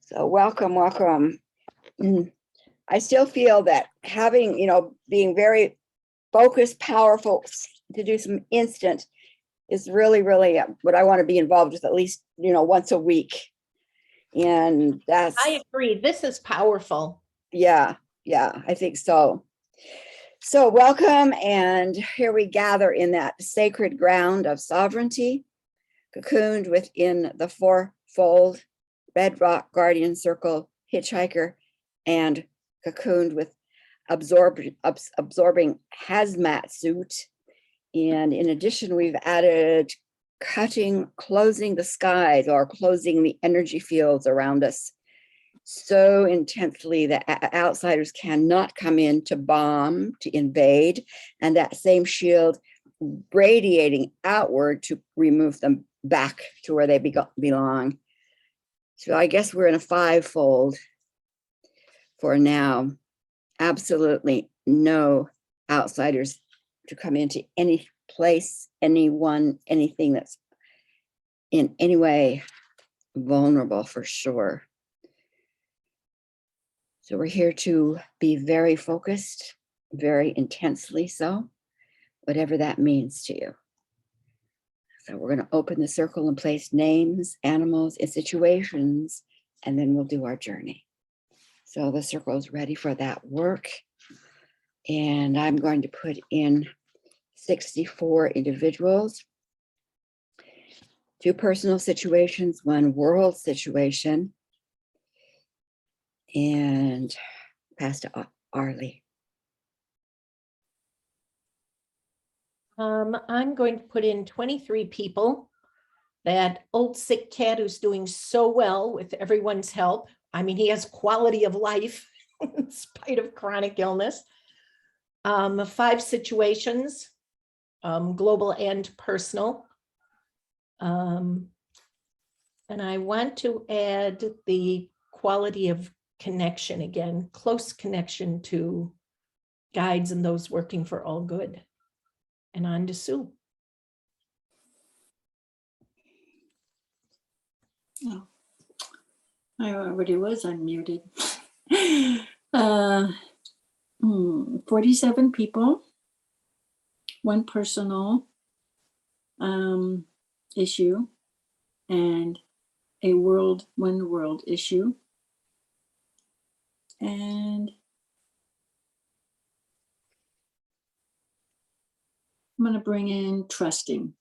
So welcome, welcome. I still feel that having, being very focused, powerful to do some instant is really, really what I want to be involved with at least, once a week. And that's, I agree. This is powerful. yeah, I think so. So welcome. And here we gather in that sacred ground of sovereignty, cocooned within the fourfold red rock guardian circle, hitchhiker, and cocooned with absorbing hazmat suit. And in addition, we've added closing the skies, or closing the energy fields around us so intensely that outsiders cannot come in to bomb, to invade, and that same shield radiating outward to remove them back to where they belong. So I guess we're in a fivefold for now. Absolutely no outsiders to come into any place, anyone, anything that's in any way vulnerable, for sure. So we're here to be very focused, very intensely so, whatever that means to you. So we're going to open the circle and place names, animals, and situations, and then we'll do our journey. So the circle is ready for that work. And I'm going to put in 64 individuals, 2 personal situations, 1 world situation, and pass to Arlie. I'm going to put in 23 people. That old sick cat who's doing so well with everyone's help. I mean, he has quality of life in spite of chronic illness. 5 situations, global and personal. And I want to add the quality of connection again, close connection to guides and those working for all good. And on to Sue. Oh, I already was unmuted. 47 people, 1 personal issue, and one world issue. And I'm going to bring in trusting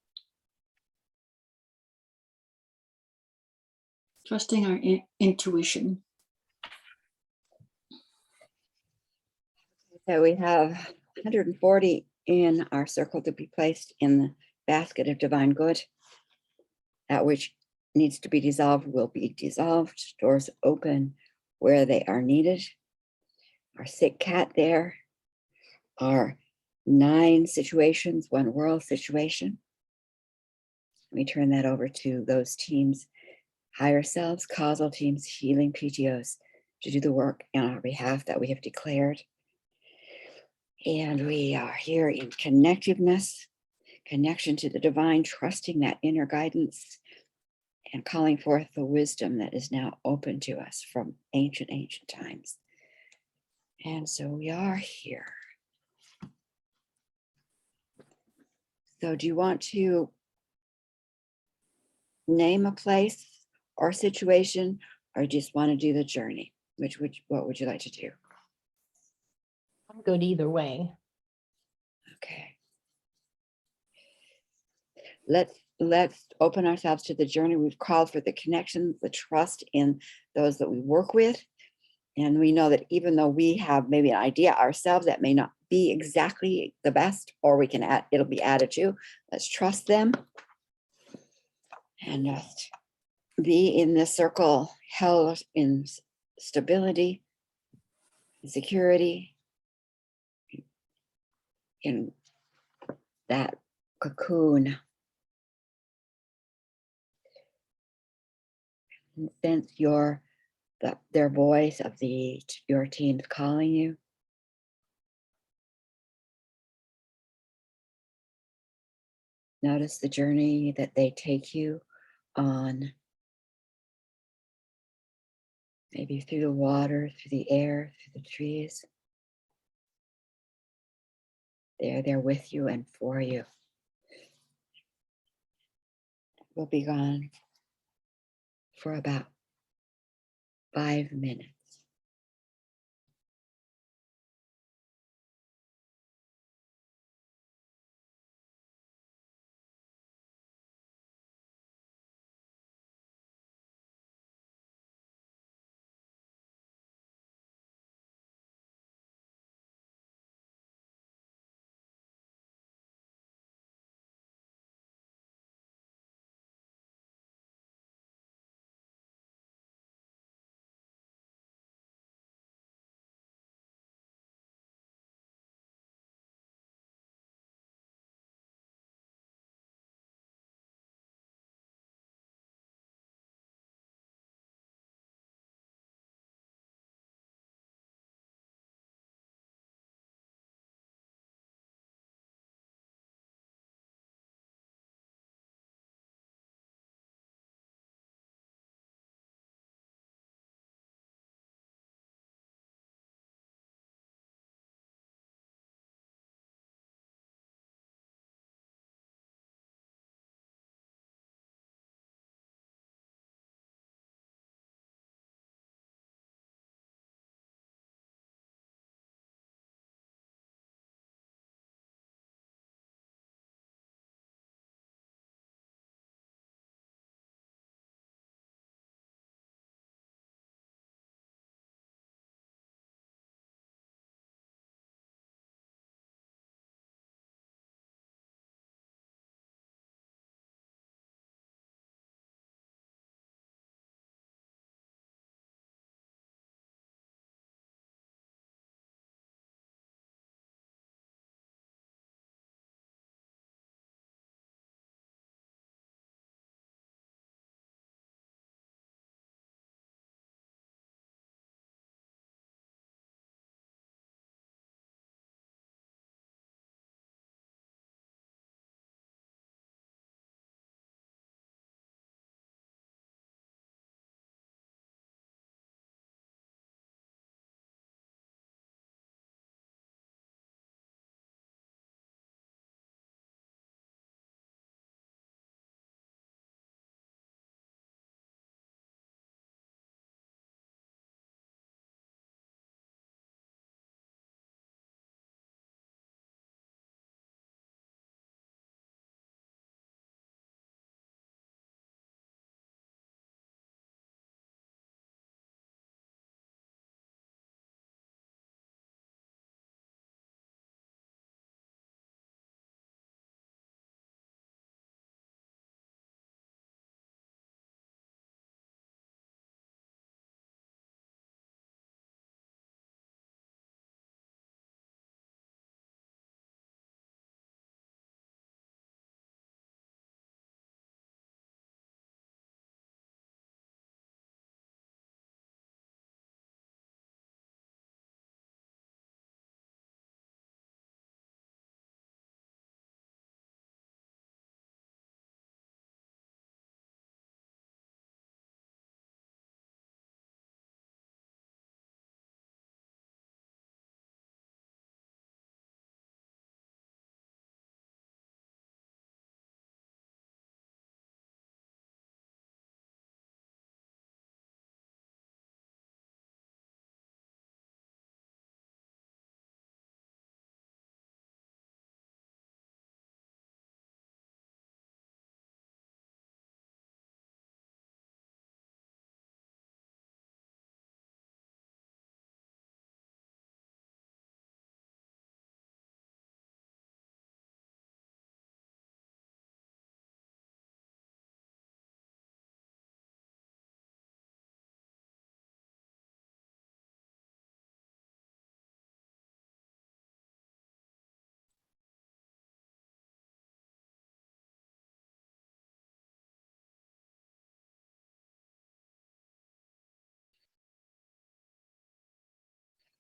our intuition. So we have 140 in our circle to be placed in the basket of divine good. That which needs to be dissolved will be dissolved. Doors open where they are needed. Our sick cat there. Our 9 situations, 1 world situation. Let me turn that over to those teams, higher selves, causal teams, healing PTOs, to do the work on our behalf that we have declared. And we are here in connectiveness, connection to the divine, trusting that inner guidance and calling forth the wisdom that is now open to us from ancient times. And so we are here. So do you want to name a place or situation, or just want to do the journey? What would you like to do? I'm good either way. Okay. Let's open ourselves to the journey. We've called for the connections, the trust in those that we work with. And we know that even though we have maybe an idea ourselves that may not be exactly the best, or we can add, it'll be added to. Let's trust them and just be in this circle, held in stability, security, in that cocoon. And sense their voice of your team's calling you. Notice the journey that they take you on. maybe through the water, through the air, through the trees. They're there with you and for you. We'll be gone for about 5 minutes.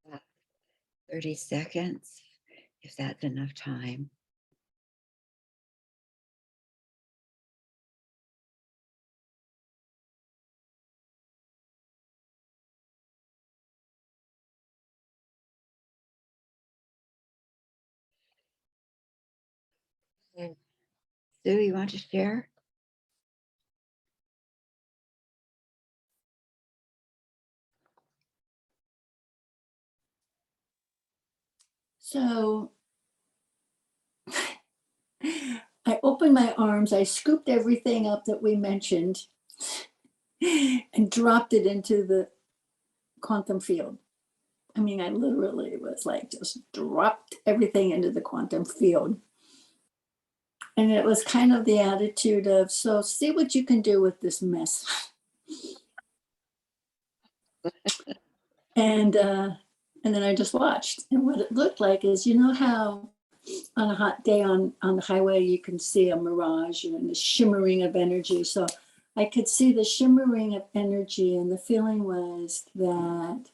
About 30 seconds, if that's enough time. Sue, you want to share? So I opened my arms, I scooped everything up that we mentioned and dropped it into the quantum field. I mean, I literally was like, just dropped everything into the quantum field. And it was kind of the attitude of, so see what you can do with this mess. And then I just watched. And what it looked like is, you know how on a hot day on the highway, you can see a mirage and the shimmering of energy. So I could see the shimmering of energy, and the feeling was that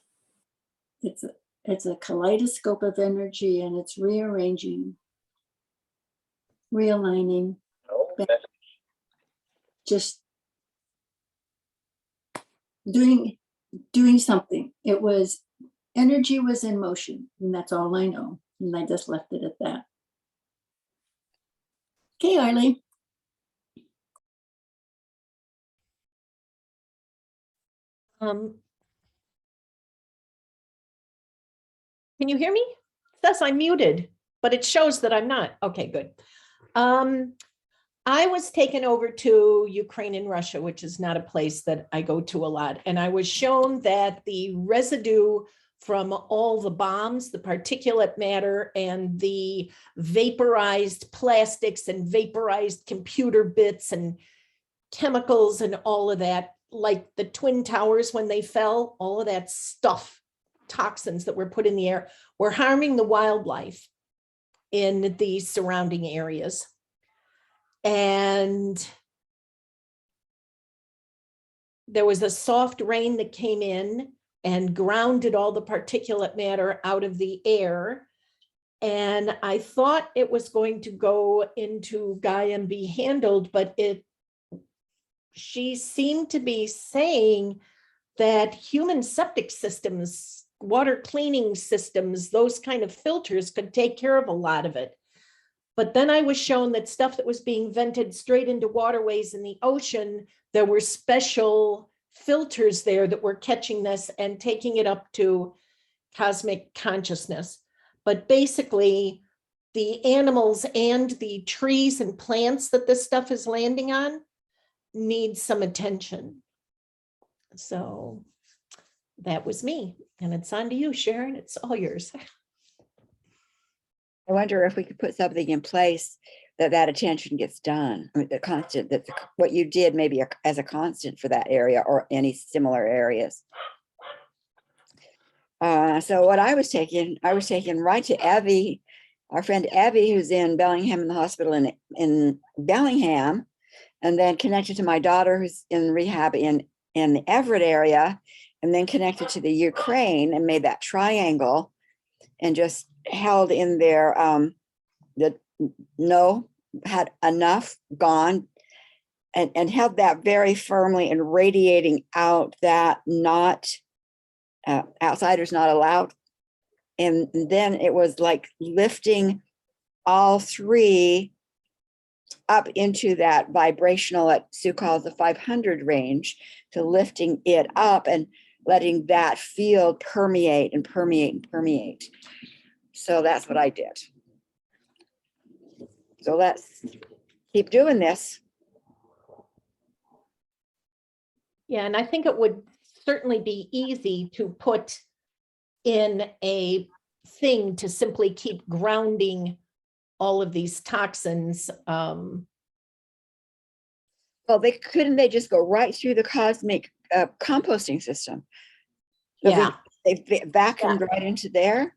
it's a kaleidoscope of energy, and it's rearranging, realigning, just doing something. It was energy was in motion, and that's all I know. And I just left it at that. Okay, Arlene. Can you hear me? It says I'm muted, but it shows that I'm not. Okay, good. I was taken over to Ukraine and Russia, which is not a place that I go to a lot. And I was shown that the residue from all the bombs, the particulate matter, and the vaporized plastics and vaporized computer bits and chemicals and all of that, like the Twin Towers when they fell, all of that stuff, toxins that were put in the air, were harming the wildlife in the surrounding areas. And there was a soft rain that came in and grounded all the particulate matter out of the air. And I thought it was going to go into Gaia and be handled, but she seemed to be saying that human septic systems, water cleaning systems, those kind of filters could take care of a lot of it. But then I was shown that stuff that was being vented straight into waterways in the ocean, there were special filters there that were catching this and taking it up to cosmic consciousness. But basically, the animals and the trees and plants that this stuff is landing on need some attention. So that was me. And it's on to you, Sharon. It's all yours. I wonder if we could put something in place that attention gets done. I mean, the constant, what you did maybe as a constant for that area or any similar areas. So what I was taken right to Abby, our friend Abby, who's in Bellingham in the hospital in Bellingham, and then connected to my daughter who's in rehab in the Everett area, and then connected to the Ukraine and made that triangle and just held in there had enough gone and held that very firmly and radiating out that not outsiders not allowed. And then it was like lifting all three up into that vibrational, that Sue calls the 500 range, to lifting it up and letting that field permeate and permeate and permeate. So that's what I did. So let's keep doing this. Yeah, and I think it would certainly be easy to put in a thing to simply keep grounding all of these toxins. Well, couldn't they just go right through the cosmic composting system? So Yeah. they vacuumed right into there,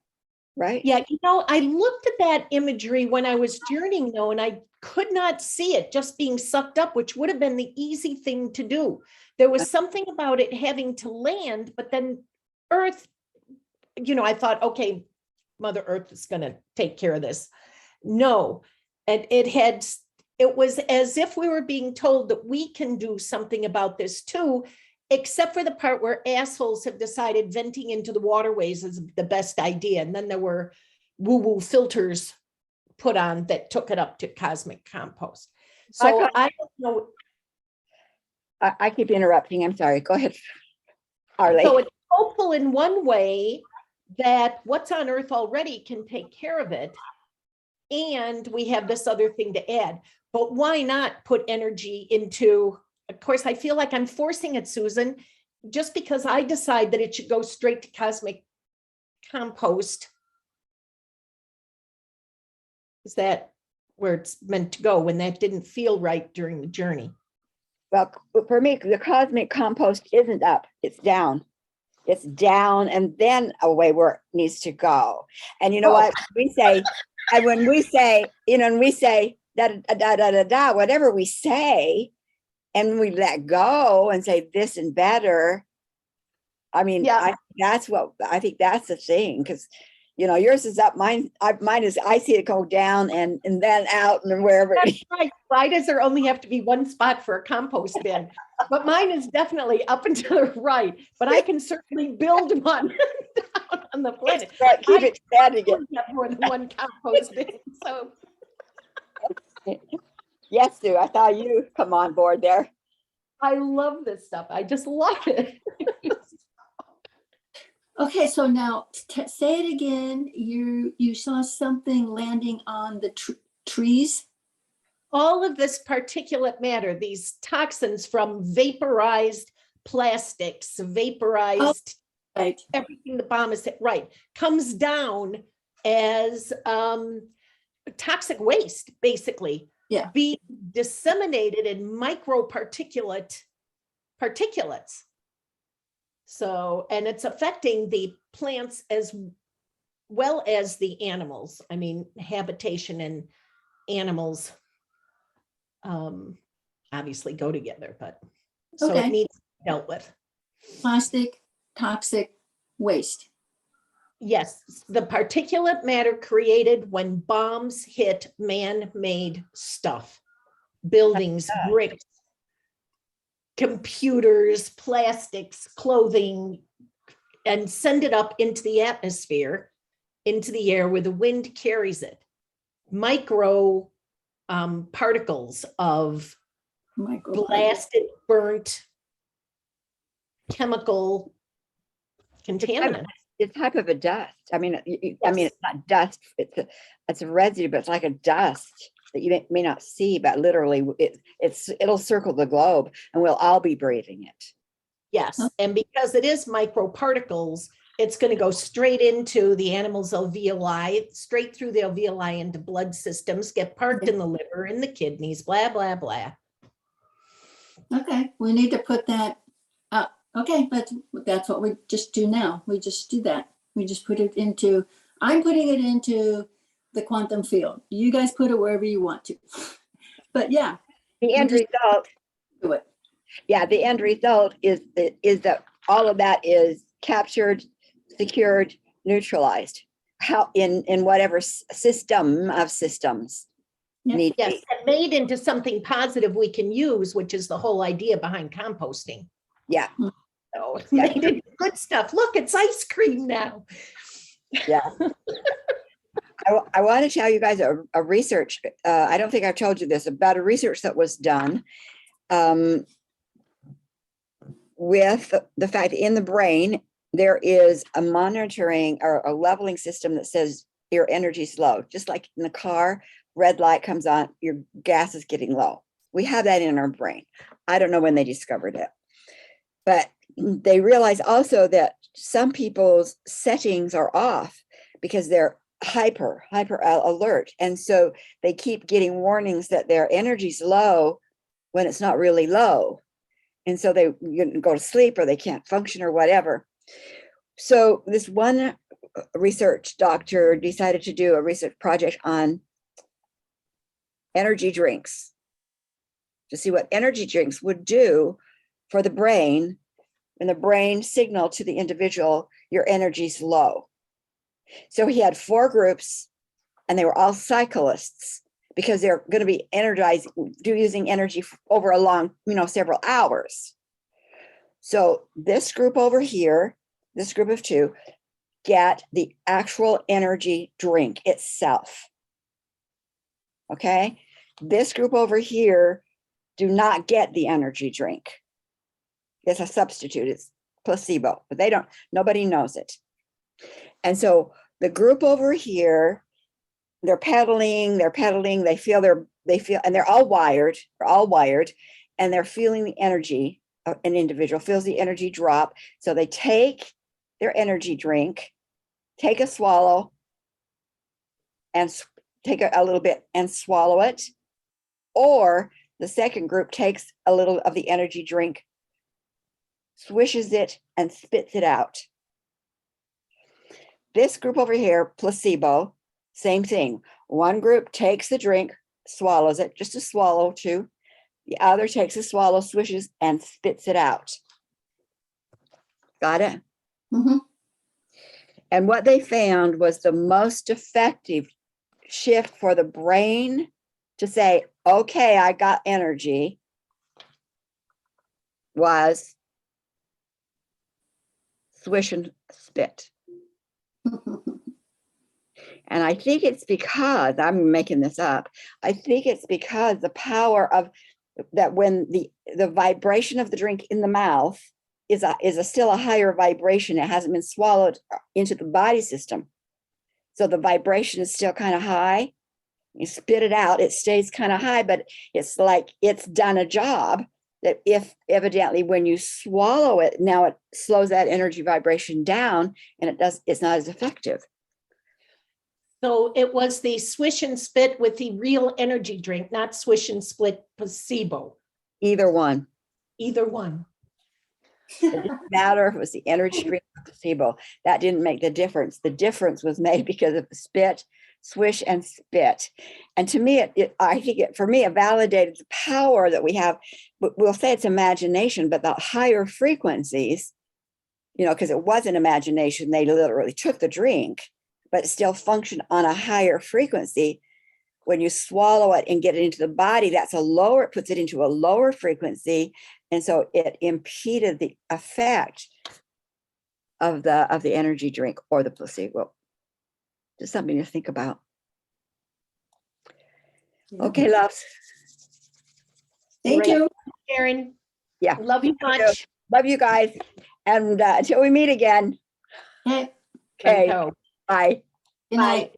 right? Yeah, I looked at that imagery when I was journeying though, and I could not see it just being sucked up, which would have been the easy thing to do. There was something about it having to land, but then Earth, I thought, okay, Mother Earth is going to take care of this. No, and it was as if we were being told that we can do something about this too, except for the part where assholes have decided venting into the waterways is the best idea. And then there were woo-woo filters put on that took it up to cosmic compost. I So got- I don't know. I keep interrupting. I'm sorry. Go ahead, Arlie. So it's hopeful in one way that what's on Earth already can take care of it. And we have this other thing to add. But why not put energy into, of course, I feel like I'm forcing it, Susan, just because I decide that it should go straight to cosmic compost. Is that where it's meant to go when that didn't feel right during the journey? Well, for me, the cosmic compost isn't up, it's down. It's down and then away where it needs to go. And you know what we say, and when we say, and we say da da da da da, whatever we say, and we let go and say this and better. I mean, Yeah. I think that's the thing, because yours is up, mine is, I see it go down and then out and wherever. That's right. Why does there only have to be one spot for a compost bin? But mine is definitely up and to the right, but I can certainly build one down on the planet. Keep expanding it. I have more than one compost bin, so. Yes, Sue, I thought you come on board there. I love this stuff. I just love it. Okay, so now say it again. You saw something landing on the trees. All of this particulate matter, these toxins from vaporized plastics, vaporized Right. everything the bomb is hit, right, comes down as toxic waste, basically. Yeah. Be disseminated in particulates. So, and it's affecting the plants as well as the animals. I mean, habitation and animals obviously go together, but so Okay. it needs to be dealt with. Plastic, toxic waste. Yes, the particulate matter created when bombs hit man-made stuff, buildings, bricks, computers, plastics, clothing, and send it up into the atmosphere, into the air where the wind carries it. Micro particles of blasted, burnt, chemical contaminant. It's type of a dust. I mean, Yes. it's not dust. It's a residue, but it's like a dust that you may not see, but literally it'll circle the globe, and we'll all be breathing it. Yes, and because it is microparticles, it's going to go straight into the animal's alveoli, straight through the alveoli into blood systems, get parked in the liver, in the kidneys, blah, blah, blah. Okay, we need to put that up. Okay, that's what we just do now. We just do that. We just put it into, I'm putting it into the quantum field. You guys put it wherever you want to. But yeah. The end result. Do it. Yeah, the end result is that all of that is captured, secured, neutralized. How in whatever system of systems. Yeah. Yes, and made into something positive we can use, which is the whole idea behind composting. Yeah. So made into good stuff. Look, it's ice cream now. Yeah. I want to tell you guys a research. I don't think I've told you this, about a research that was done with the fact that in the brain, there is a monitoring or a leveling system that says your energy's low. Just like in the car, red light comes on, your gas is getting low. We have that in our brain. I don't know when they discovered it, but they realize also that some people's settings are off because they're hyper alert. And so they keep getting warnings that their energy's low when it's not really low. And so they go to sleep or they can't function or whatever. So this one research doctor decided to do a research project on energy drinks to see what energy drinks would do for the brain, and the brain signal to the individual, your energy's low. So he had 4 groups, and they were all cyclists because they're going to be energized, using energy over a long, several hours. So this group over here, this group of 2, get the actual energy drink itself. Okay. This group over here do not get the energy drink. It's a substitute, it's placebo, but nobody knows it. And so the group over here, they're pedaling, they feel, and they're all wired, and they're feeling the energy. An individual feels the energy drop. So they take their energy drink, take a swallow, and take a little bit and swallow it. Or the second group takes a little of the energy drink, swishes it, and spits it out. This group over here, placebo, same thing. One group takes the drink, swallows it, just a swallow too. The other takes a swallow, swishes, and spits it out. Got it? Mhm. And what they found was the most effective shift for the brain to say, okay, I got energy, was swish and spit. And I think it's because, I'm making this up, I think it's because the power of that, when the vibration of the drink in the mouth is still a higher vibration, it hasn't been swallowed into the body system. So the vibration is still kind of high. You spit it out, it stays kind of high, but it's like it's done a job that if evidently when you swallow it, now it slows that energy vibration down and it's not as effective. So it was the swish and spit with the real energy drink, not swish and split placebo. Either one. Either one. It didn't matter if it was the energy drink or placebo. That didn't make the difference. The difference was made because of the spit, swish, and spit. And to me, I think for me, it validated the power that we have. We'll say it's imagination, but the higher frequencies, because it wasn't imagination, they literally took the drink, but it still functioned on a higher frequency. When you swallow it and get it into the body, it puts it into a lower frequency. And so it impeded the effect of the energy drink or the placebo. Just something to think about. Yeah. Okay, loves. Thank Great. you. Karen, Yeah. love you much. Love you guys. And until we meet again. Okay. Okay. Righto. Bye. Good night.